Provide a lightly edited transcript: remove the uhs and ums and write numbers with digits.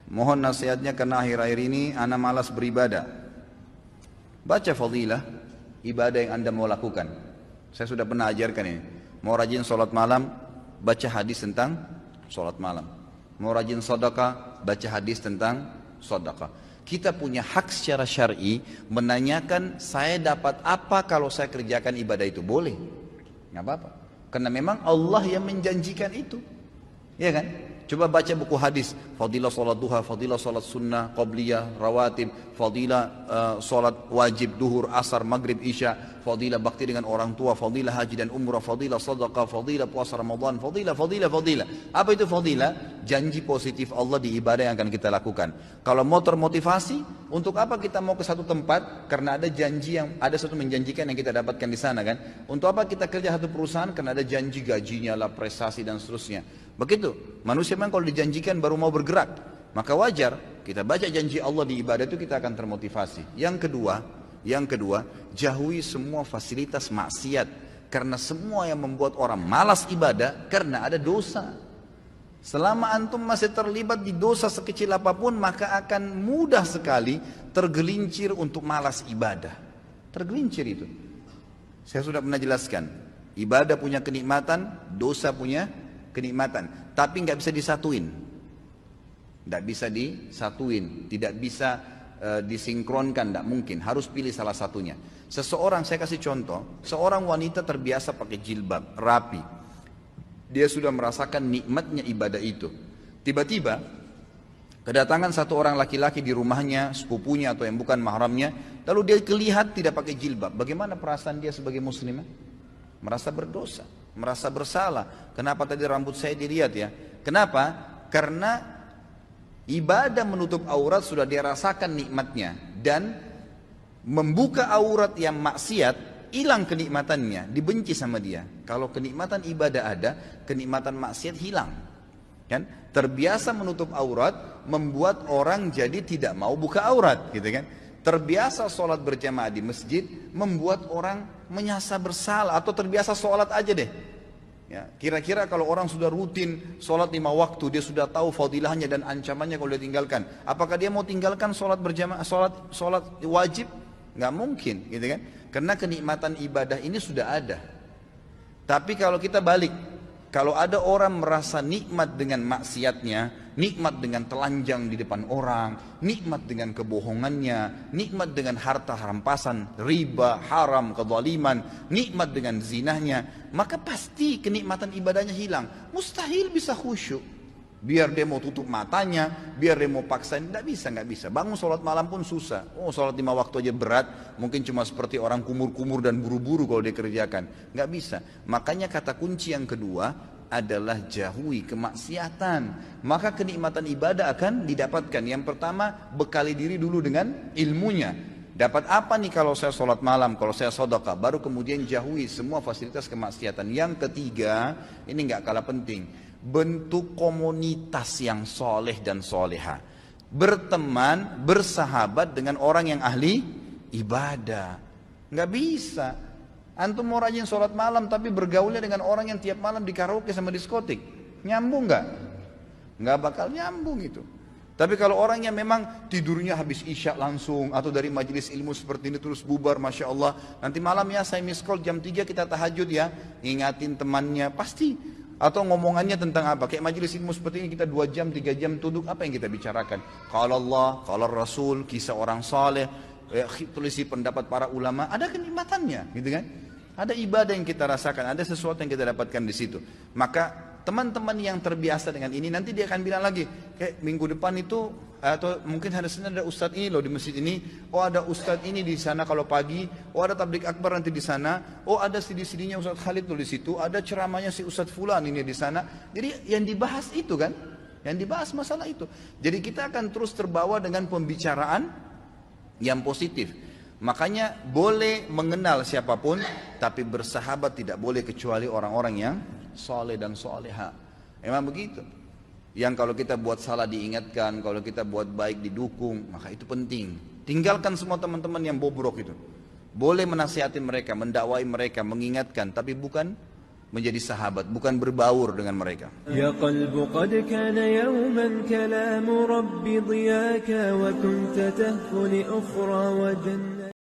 Mohon nasihatnya karena akhir-akhir ini ana malas beribadah. Baca fadilah ibadah yang anda mau lakukan. Saya sudah pernah ajarkan ini. Mau rajin sholat malam, baca hadis tentang sholat malam. Mau rajin sedekah, baca hadis tentang sedekah. Kita punya hak secara syar'i menanyakan saya dapat apa kalau saya kerjakan ibadah itu. Boleh, nggak apa-apa. Karena memang Allah yang menjanjikan itu, ya kan? Coba baca buku hadis, fadilah sholat duha, fadilah sholat sunnah, qabliyah, rawatib, fadilah sholat wajib, duhur, asar, maghrib, isya, fadilah bakti dengan orang tua, fadilah haji dan umrah, fadilah sadaqah, fadilah puasa Ramadan, fadilah. Apa itu fadilah? Janji positif Allah di ibadah yang akan kita lakukan. Kalau mau termotivasi, untuk apa kita mau ke satu tempat? Karena ada janji yang, ada satu menjanjikan yang kita dapatkan di sana kan. Untuk apa kita kerja satu perusahaan? Karena ada janji gajinya lah, prestasi dan seterusnya. Begitu, manusia memang kalau dijanjikan baru mau bergerak. Maka wajar, kita baca janji Allah di ibadah itu kita akan termotivasi. Yang kedua, jauhi semua fasilitas maksiat. Karena semua yang membuat orang malas ibadah, karena ada dosa. Selama antum masih terlibat di dosa sekecil apapun, maka akan mudah sekali tergelincir untuk malas ibadah. Tergelincir itu. Saya sudah pernah jelaskan, ibadah punya kenikmatan, dosa punya kenikmatan, tapi nggak bisa disatuin, tidak bisa disinkronkan, tidak mungkin, harus pilih salah satunya. Seseorang, saya kasih contoh, seorang wanita terbiasa pakai jilbab, rapi, dia sudah merasakan nikmatnya ibadah itu. Tiba-tiba kedatangan satu orang laki-laki di rumahnya, sepupunya atau yang bukan mahramnya, lalu dia kelihatan tidak pakai jilbab. Bagaimana perasaan dia sebagai muslimah? Merasa berdosa, merasa bersalah. Kenapa tadi rambut saya dilihat ya? Kenapa? Karena ibadah menutup aurat sudah dia rasakan nikmatnya, dan membuka aurat yang maksiat hilang kenikmatannya, dibenci sama dia. Kalau kenikmatan ibadah ada, kenikmatan maksiat hilang. Kan? Terbiasa menutup aurat membuat orang jadi tidak mau buka aurat, gitu kan? Terbiasa sholat berjamaah di masjid membuat orang menyasa bersalah, atau terbiasa sholat aja deh. Ya, kira-kira kalau orang sudah rutin sholat 5 waktu, dia sudah tahu fadilahnya dan ancamannya kalau dia tinggalkan. Apakah dia mau tinggalkan sholat berjamaah, sholat wajib? Nggak mungkin, gitu kan? Karena kenikmatan ibadah ini sudah ada. Tapi kalau kita balik, kalau ada orang merasa nikmat dengan maksiatnya, nikmat dengan telanjang di depan orang, nikmat dengan kebohongannya, nikmat dengan harta rampasan, riba, haram, kezaliman, nikmat dengan zinahnya, maka pasti kenikmatan ibadahnya hilang. Mustahil bisa khusyuk. Biar dia mau tutup matanya, biar dia mau paksain, nggak bisa. Bangun sholat malam pun susah. Oh, sholat 5 waktu aja berat, mungkin cuma seperti orang kumur-kumur dan buru-buru kalau dia kerjakan. Nggak bisa. Makanya kata kunci yang kedua adalah jauhi kemaksiatan. Maka kenikmatan ibadah akan didapatkan. Yang pertama, bekali diri dulu dengan ilmunya. Dapat apa nih kalau saya sholat malam, kalau saya sedekah, baru kemudian jauhi semua fasilitas kemaksiatan. Yang ketiga, ini nggak kalah penting, bentuk komunitas yang soleh dan soleha. Berteman, bersahabat dengan orang yang ahli ibadah. Nggak bisa. Antum mau rajin sholat malam tapi bergaulnya dengan orang yang tiap malam di karaoke sama diskotik. Nyambung nggak? Nggak bakal nyambung itu. Tapi kalau orang yang memang tidurnya habis isya langsung, atau dari majelis ilmu seperti ini terus bubar, Masya Allah, nanti malam ya saya miss call jam 3 kita tahajud ya, ingatin temannya, pasti. Atau ngomongannya tentang apa, kayak majelis ilmu seperti ini kita 2 jam, 3 jam tunduk, apa yang kita bicarakan? Kalau Allah, kalau Rasul, kisah orang saleh, tulisi pendapat para ulama, ada kenikmatannya, gitu kan? Ada ibadah yang kita rasakan, ada sesuatu yang kita dapatkan di situ. Maka teman-teman yang terbiasa dengan ini, nanti dia akan bilang lagi, kayak minggu depan itu, atau mungkin hari Senin ada ustadz ini loh di masjid ini, oh ada ustadz ini di sana kalau pagi, oh ada tablik akbar nanti di sana, oh ada CD-CD-nya Ustadz Khalid tuh di situ, ada ceramahnya si Ustadz Fulan ini di sana. Jadi yang dibahas itu kan, yang dibahas masalah itu. Jadi kita akan terus terbawa dengan pembicaraan yang positif. Makanya boleh mengenal siapapun, tapi bersahabat tidak boleh kecuali orang-orang yang soleh dan soleha. Memang begitu. Yang kalau kita buat salah diingatkan, kalau kita buat baik didukung, maka itu penting. Tinggalkan semua teman-teman yang bobrok itu. Boleh menasihati mereka, mendakwai mereka, mengingatkan, tapi bukan menjadi sahabat, bukan berbaur dengan mereka. Ya qalbu qad kana yawman kalamu rabbi diyaka wa kunta tahfu li ukhra wa jannah